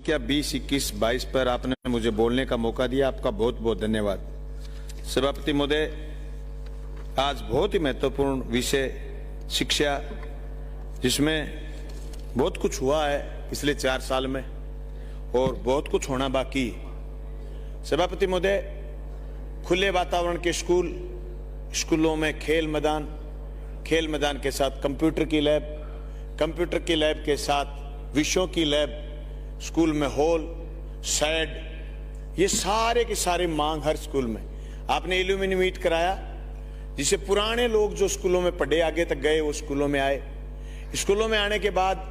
क्या 20, 21, 22 पर आपने मुझे बोलने का मौका दिया, आपका बहुत बहुत धन्यवाद। सभापति महोदय, आज बहुत ही महत्वपूर्ण विषय शिक्षा, जिसमें बहुत कुछ हुआ है पिछले 4 साल में और बहुत कुछ होना बाकी। सभापति महोदय, खुले वातावरण के स्कूल, स्कूलों में खेल मैदान, खेल मैदान के साथ कंप्यूटर की लैब, कंप्यूटर की लैब के साथ विषयों की लैब, स्कूल में हॉल, शेड, ये सारे के सारे मांग हर स्कूल में। आपने इल्यूमिनी मीट कराया, जिसे पुराने लोग जो स्कूलों में पढ़े आगे तक गए वो स्कूलों में आए। स्कूलों में आने के बाद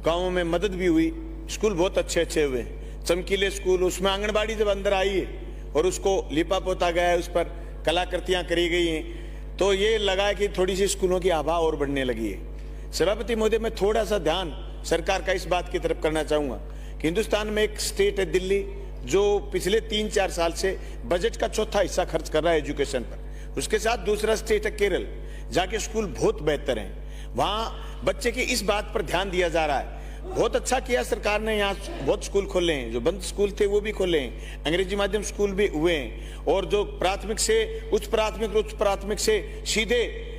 गांवों में मदद भी हुई, स्कूल बहुत अच्छे अच्छे हुए। चमकीले स्कूल, उसमें आंगनबाड़ी जब अंदर आई है और उसको लिपा पोता गया है, उस पर कलाकृतियां करी गई हैं, तो ये लगा कि थोड़ी सी स्कूलों की आभा और बढ़ने लगी है। सभापति महोदय, मैं थोड़ा सा ध्यान सरकार का इस बात की तरफ करना चाहूंगा कि हिंदुस्तान में एक स्टेट है दिल्ली, जो पिछले 3-4 साल से बजट का चौथा हिस्सा खर्च कर रहा है एजुकेशन पर। उसके साथ दूसरा स्टेट है केरल, जाके स्कूल बहुत बेहतर हैं। वहां बच्चे की इस बात पर ध्यान दिया जा रहा है। बहुत अच्छा किया सरकार ने, यहाँ बहुत स्कूल खोले हैं, जो बंद स्कूल थे वो भी खोले हैं, अंग्रेजी माध्यम स्कूल भी हुए हैं, और जो प्राथमिक से उच्च प्राथमिक से सीधे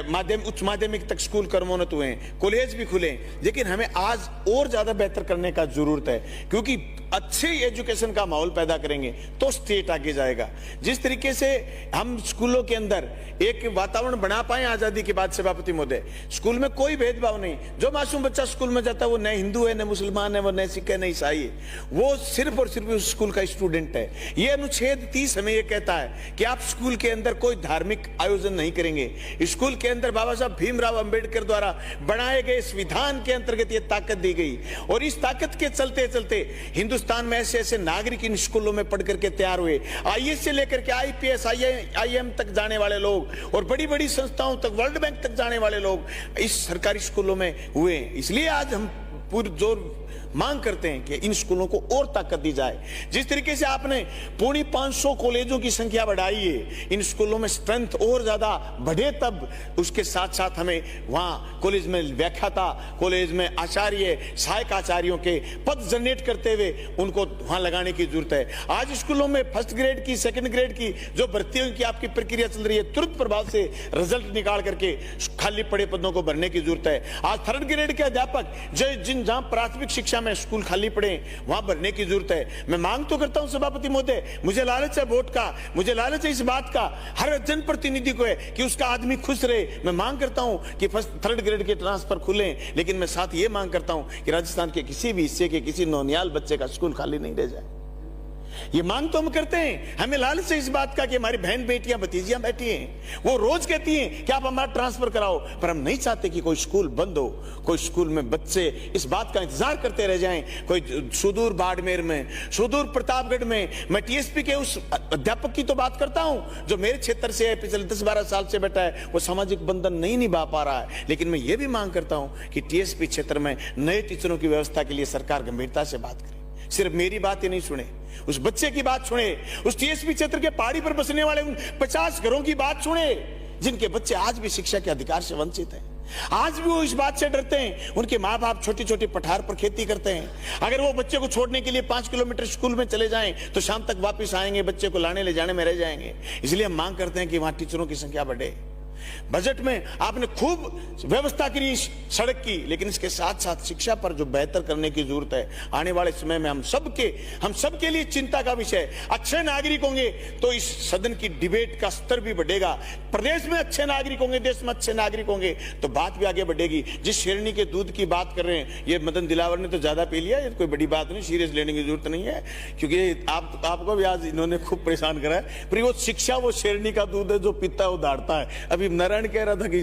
माध्यम उच्च माध्यमिक तक स्कूल कर्मोन्नत हुए हैं, कॉलेज भी खुले। लेकिन हमें आज और ज्यादा बेहतर करने का जरूरत है, क्योंकि अच्छे एजुकेशन का माहौल पैदा करेंगे तो स्टेट आगे जाएगा। जिस तरीके से हम स्कूलों के अंदर एक वातावरण बना पाए आजादी के बाद, सभापति महोदय, स्कूल में कोई भेदभाव नहीं। जो मासूम बच्चा स्कूल में जाता है वो न हिंदू है, न मुसलमान है, वो न सिख है, न ईसाई है, वो सिर्फ और सिर्फ उस स्कूल का स्टूडेंट है। ये अनुच्छेद 30 हमें ये कहता है कि आप स्कूल के अंदर कोई धार्मिक आयोजन नहीं करेंगे। स्कूल के अंदर बाबा साहब भीमराव अंबेडकर द्वारा बनाए गए संविधान के अंतर्गत ये ताकत दी गई, और इस ताकत के चलते चलते हिंदुस्तान में ऐसे ऐसे नागरिक इन स्कूलों में पढ़ करके तैयार हुए। आईएएस से लेकर के आईपीएस, आईएम तक जाने वाले लोग, और बड़ी बड़ी संस्थाओं तक, वर्ल्ड बैंक तक जाने वाले लोग इस सरकारी स्कूलों में हुए। इसलिए आज हम पूरी जोर मांग करते हैं कि इन स्कूलों को और ताकत दी जाए। जिस तरीके से आपने 550 कॉलेजों की संख्या बढ़ाई है, इन स्कूलों में स्ट्रेंथ और ज्यादा बढ़े, तब उसके साथ साथ हमें वहां कॉलेज में व्याख्याता, कॉलेज में आचार्य, सहायक आचार्यों के पद जनरेट करते हुए उनको वहां लगाने की जरूरत है। आज स्कूलों में फर्स्ट ग्रेड की, सेकंड ग्रेड की जो भर्तियों की आपकी प्रक्रिया चल रही है, तुरंत प्रभाव से रिजल्ट निकाल करके खाली पड़े पदों को भरने की जरूरत है। आज थर्ड ग्रेड के अध्यापक जहां प्राथमिक शिक्षा में स्कूल खाली पड़े, वहां भरने की जरूरत है। मैं मांग तो करता हूं सभापति महोदय, मुझे लालच है वोट का, मुझे लालच है इस बात का, हर जनप्रतिनिधि को है कि उसका आदमी खुश रहे। मैं मांग करता हूं कि फर्स्ट थर्ड ग्रेड के ट्रांसफर खुले, लेकिन मैं साथ ये मांग करता हूं कि राजस्थान के किसी भी हिस्से के किसी नौनियाल बच्चे का स्कूल खाली नहीं रह जाए। ये मांग तो हम करते हैं, हमें लालच है इस बात का कि हमारी बहन बेटियां भतीजियां बैठी हैं, वो रोज कहती हैं कि आप हमारा ट्रांसफर कराओ, पर हम नहीं चाहते कि कोई स्कूल बंद हो, कोई स्कूल में बच्चे इस बात का इंतजार करते रह जाएं। कोई सुदूर बाड़मेर में, सुदूर प्रतापगढ़ में, मैं टीएसपी के उस अध्यापक की तो बात करता हूं जो मेरे क्षेत्र से पिछले 10-12 साल से बैठा है, वो सामाजिक बंधन नहीं निभा पा रहा है। लेकिन मैं ये भी मांग करता हूं कि टीएसपी क्षेत्र में नए टीचरों की व्यवस्था के लिए सरकार गंभीरता से बात करे। सिर्फ मेरी बात ही नहीं सुने, उस बच्चे की बात सुने, उस टीएसपी क्षेत्र के पहाड़ी पर बसने वाले उन 50 घरों की बात सुने जिनके बच्चे आज भी शिक्षा के अधिकार से वंचित हैं। आज भी वो इस बात से डरते हैं, उनके माँ बाप छोटी छोटी पठार पर खेती करते हैं। अगर वो बच्चे को छोड़ने के लिए 5 किलोमीटर स्कूल में चले जाएं तो शाम तक वापस आएंगे, बच्चे को लाने ले जाने में रह जाएंगे। इसलिए हम मांग करते हैं कि वहां टीचरों की संख्या बढ़े। बजट में आपने खूब व्यवस्था करी सड़क की, लेकिन इसके साथ साथ शिक्षा पर जो बेहतर करने की जरूरत है, आने वाले समय में हम सबके लिए चिंता का विषय। अच्छे नागरिक होंगे तो इस सदन की डिबेट का स्तर भी बढ़ेगा। प्रदेश में अच्छे नागरिक होंगे, देश में अच्छे नागरिक होंगे तो बात भी आगे बढ़ेगी। जिस श्रेणी के दूध की बात कर रहे हैं, ये मदन दिलावर ने तो ज्यादा पी लिया, ये कोई बड़ी बात नहीं, सीरियस लेने की जरूरत नहीं है, क्योंकि आपको भी आज इन्होंने खूब परेशान करा है। पर वो शिक्षा वो श्रेणी का दूध है जो पीता है वो दाढ़ता है। अभी नारायण कह रहा था कि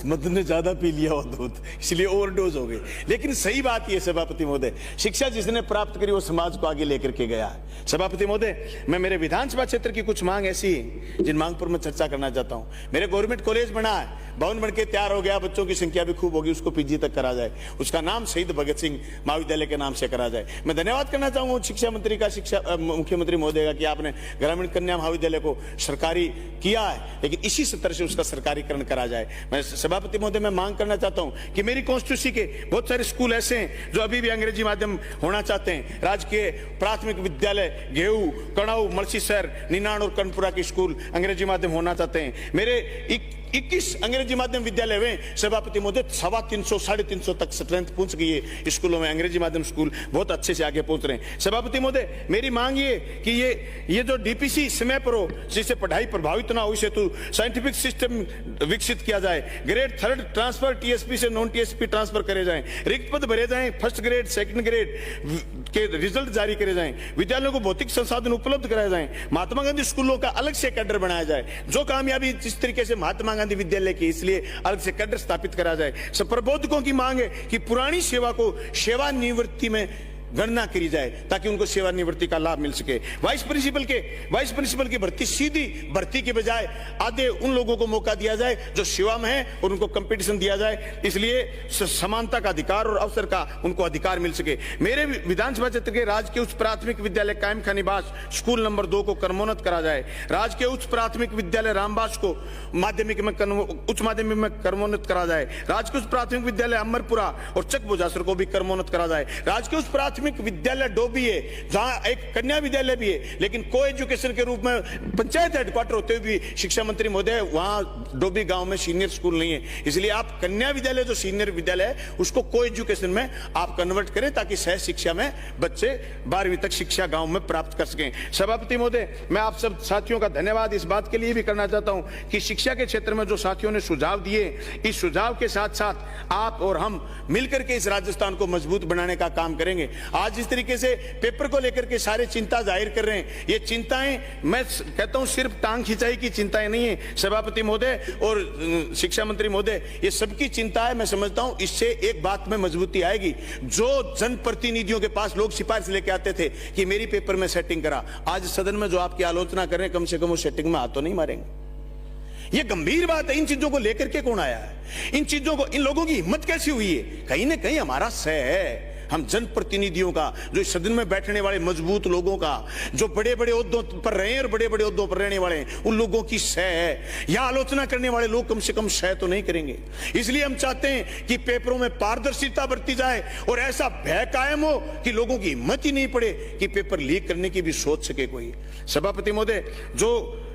मदन ने ज्यादा पी लिया वो दूध, इसलिए ओवरडोज हो गई। लेकिन सही बात यह सभापति महोदय, शिक्षा जिसने प्राप्त करी वो समाज को आगे लेकर के गया। सभापति महोदय, मैं मेरे विधानसभा क्षेत्र की कुछ मांग ऐसी है जिन मांग पर मैं चर्चा करना चाहता हूं। मेरे गवर्नमेंट कॉलेज बना है, भवन बन के तैयार हो गया, बच्चों की संख्या भी खूब होगी, उसको पीजी तक करा जाए, उसका नाम शहीद भगत सिंह महाविद्यालय के नाम से करा जाए। मैं धन्यवाद करना चाहूंगा शिक्षा मंत्री का, मुख्यमंत्री महोदय का, कि आपने ग्रामीण कन्या महाविद्यालय को सरकारी किया है, लेकिन इसी स्तर से उसका सरकारी सरकारीकरण करा जाए। मैं सभापति महोदय मैं मांग करना चाहता हूं कि मेरी कॉन्स्टिट्यूंसी के बहुत सारे स्कूल ऐसे हैं जो अभी भी अंग्रेजी माध्यम होना चाहते हैं। राजकीय प्राथमिक विद्यालय घेऊ, कणाऊ, मलसीसर, निनाण और कनपुरा के स्कूल अंग्रेजी माध्यम होना चाहते हैं। मेरे 21 अंग्रेजी माध्यम विद्यालय हुए सभापति महोदय, 350 350 तक स्ट्रेंथ पहुंच गई है स्कूलों में। अंग्रेजी माध्यम स्कूल बहुत अच्छे से आगे पहुंच रहे हैं। सभापति महोदय मेरी मांग ये कि ये जो डीपीसी समय पर हो, जिससे पढ़ाई प्रभावित ना हो, इसे तो साइंटिफिक सिस्टम विकसित किया जाए। ग्रेड 3 ट्रांसफर टीएसपी से नॉन टीएसपी ट्रांसफर करे जाएं, रिक्त पद भरे जाएं, फर्स्ट ग्रेड सेकंड ग्रेड के रिजल्ट जारी करे जाएं, विद्यालयों को भौतिक संसाधन उपलब्ध कराए जाएं, महात्मा गांधी स्कूलों का अलग से कैडर बनाया जाए। जो कामयाबी जिस तरीके से महात्मा गांधी विद्यालय की, इसलिए अलग से कैडर स्थापित करा जाए। सब प्रबोधकों की मांग है कि पुरानी सेवा को सेवानिवृत्ति में गणना करी जाए ताकि उनको सेवानिवृत्ति का लाभ मिल सके। वाइस प्रिंसिपल की भर्ती सीधी भर्ती के बजाय आधे उन लोगों को मौका दिया जाए जो सेवा में है और उनको कंपटीशन दिया जाए, इसलिए समानता का अधिकार और अवसर का उनको अधिकार मिल सके। मेरे विधानसभा क्षेत्र के राजकीय उच्च प्राथमिक विद्यालय कायम खा निवास स्कूल नंबर 2 को क्रमोन्नत करा जाए। राजकीय उच्च प्राथमिक विद्यालय रामबास को माध्यमिक में उच्च माध्यमिक में क्रमोन्नत करा जाए। राजकीय उच्च प्राथमिक विद्यालय अमरपुरा और चक बोजासर को भी क्रमोन्नत करा जाए। राजकीय उच्च प्राथमिक विद्यालय डोबी है, जहां एक कन्या विद्यालय भी है, लेकिन को एजुकेशन के रूप में पंचायत हेडक्वार्टर होते हुए भी शिक्षा मंत्री महोदय वहां डोबी गांव में सीनियर स्कूल नहीं है। इसलिए आप कन्या विद्यालय जो सीनियर विद्यालय है उसको को एजुकेशन में आप कन्वर्ट करें ताकि सह शिक्षा में बच्चे 12वीं तक शिक्षा गांव में प्राप्त कर सकें। सभापति महोदय मैं आप सब साथियों का धन्यवाद इस बात के लिए भी करना चाहता हूं कि शिक्षा के क्षेत्र में जो साथियों ने सुझाव दिए, इस सुझाव के साथ साथ आप और हम मिलकर के इस राजस्थान को मजबूत बनाने का काम करेंगे। आज जिस तरीके से पेपर को लेकर के सारे चिंता जाहिर कर रहे हैं, ये चिंताएं मैं कहता हूं सिर्फ टांग खिंचाई की चिंताएं नहीं है सभापति महोदय और शिक्षा मंत्री महोदय, ये सबकी चिंता है। मैं समझता हूं इससे एक बात में मजबूती आएगी। जो जनप्रतिनिधियों के पास लोग सिफारिश लेके आते थे कि मेरी पेपर में सेटिंग करा, आज सदन में जो आपकी आलोचना कर रहे हैं कम से कम वो सेटिंग में हाथ तो नहीं मारेंगे। ये गंभीर बात है। इन चीजों को लेकर के कौन आया है? इन चीजों को, इन लोगों की हिम्मत कैसी हुई है? कहीं ना कहीं हमारा सह है, हम जनप्रतिनिधियों का, जो सदन में बैठने वाले मजबूत लोगों का, जो बड़े बड़े ओहदों पर रहे हैं और बड़े बड़े ओहदों पर रहने वाले हैं, उन लोगों की सह है। यह आलोचना करने वाले लोग कम से कम सह तो नहीं करेंगे। इसलिए हम चाहते हैं कि पेपरों में पारदर्शिता बरती जाए और ऐसा भय कायम हो कि लोगों की हिम्मत ही नहीं पड़े कि पेपर लीक करने की भी सोच सके कोई। सभापति महोदय, जो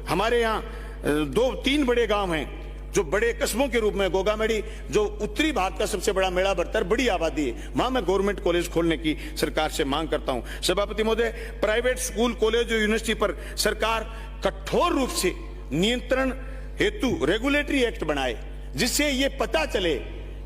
हमारे यहाँ 2-3 बड़े गांव हैं जो बड़े कस्बों के रूप में, गोगामेड़ी जो उत्तरी भारत का सबसे बड़ा मेला भरता है, बड़ी आबादी है, वहां मैं गवर्नमेंट कॉलेज खोलने की सरकार से मांग करता हूं। सभापति महोदय, प्राइवेट स्कूल, कॉलेज और यूनिवर्सिटी पर सरकार कठोर रूप से नियंत्रण हेतु रेगुलेटरी एक्ट बनाए, जिससे ये पता चले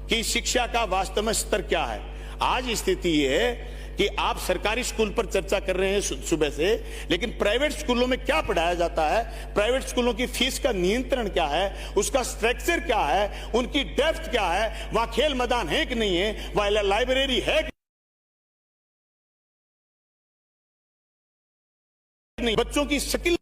कि शिक्षा का वास्तव में स्तर क्या है। आज स्थिति ये है कि आप सरकारी स्कूल पर चर्चा कर रहे हैं सुबह से, लेकिन प्राइवेट स्कूलों में क्या पढ़ाया जाता है, प्राइवेट स्कूलों की फीस का नियंत्रण क्या है, उसका स्ट्रक्चर क्या है, उनकी डेप्थ क्या है, वहां खेल मैदान है कि नहीं है, वहां लाइब्रेरी है कि नहीं, बच्चों की स्किल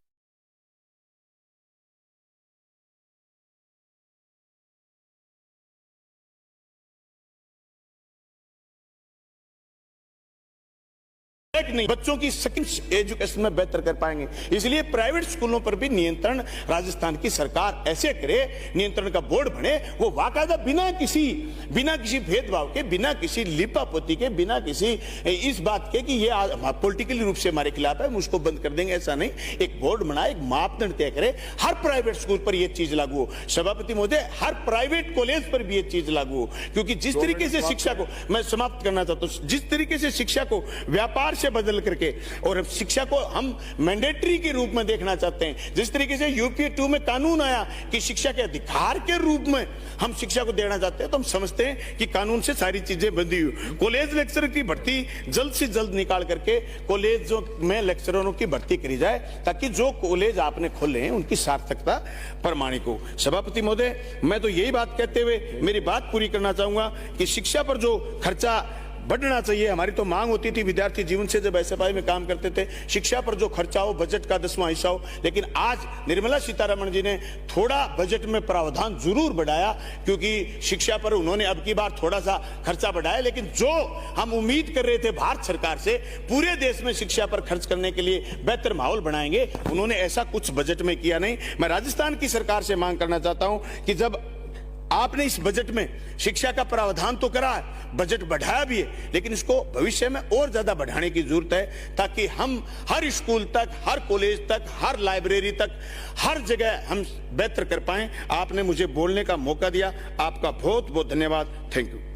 नहीं, बच्चों की सेकंड एजुकेशन में बेहतर कर पाएंगे। इसलिए प्राइवेट स्कूलों पर भी नियंत्रण राजस्थान की सरकार ऐसे करे, नियंत्रण का बोर्ड बने, वो वाकायदा बिना किसी भेदभाव के, बिना किसी लिपापोती के, बिना किसी इस बात के कि ये पॉलिटिकली रूप से हमारे खिलाफ है, हम उसको बंद कर देंगे, ऐसा नहीं। एक बोर्ड बनाए, एक मापदंड तय करे, हर प्राइवेट स्कूल पर यह चीज लागू हो। सभापति महोदय, हर प्राइवेट कॉलेज पर भी यह चीज लागू हो, क्योंकि जिस तरीके से शिक्षा को, मैं समाप्त करना चाहता हूं, जिस तरीके से शिक्षा को व्यापार से बदल करके और शिक्षा को हम मैंडेटरी के रूप में देखना चाहते हैं, जिस तरीके से यूपीए 2 में कानून आया कि शिक्षा के अधिकार के रूप में हम शिक्षा को देना चाहते हैं, तो हम समझते हैं कि कानून से सारी चीजें बंधी हुई। कॉलेज लेक्चरर की भर्ती जल्द से जल्द निकाल करके कॉलेजों में लेक्चररों की भर्ती करी जाए, ताकि जो कॉलेज आपने खोले हैं उनकी सार्थकता प्रमाणित हो। सभापति महोदय, मैं तो यही बात कहते हुए मेरी बात पूरी करना चाहूंगा कि शिक्षा पर जो खर्चा बढ़ना चाहिए। हमारी तो मांग होती थी विद्यार्थी जीवन से, जब एसएफआई में काम करते थे, शिक्षा पर जो खर्चा हो बजट का 10वां हिस्सा हो। लेकिन आज निर्मला सीतारमण जी ने थोड़ा बजट में प्रावधान जरूर बढ़ाया, क्योंकि शिक्षा पर उन्होंने अब की बार थोड़ा सा खर्चा बढ़ाया। लेकिन जो हम उम्मीद कर रहे थे भारत सरकार से, पूरे देश में शिक्षा पर खर्च करने के लिए बेहतर माहौल बनाएंगे, उन्होंने ऐसा कुछ बजट में किया नहीं। मैं राजस्थान की सरकार से मांग करना चाहता हूं कि जब आपने इस बजट में शिक्षा का प्रावधान तो करा, बजट बढ़ाया भी है, लेकिन इसको भविष्य में और ज्यादा बढ़ाने की जरूरत है, ताकि हम हर स्कूल तक, हर कॉलेज तक, हर लाइब्रेरी तक, हर जगह हम बेहतर कर पाएं। आपने मुझे बोलने का मौका दिया, आपका बहुत बहुत धन्यवाद। Thank you.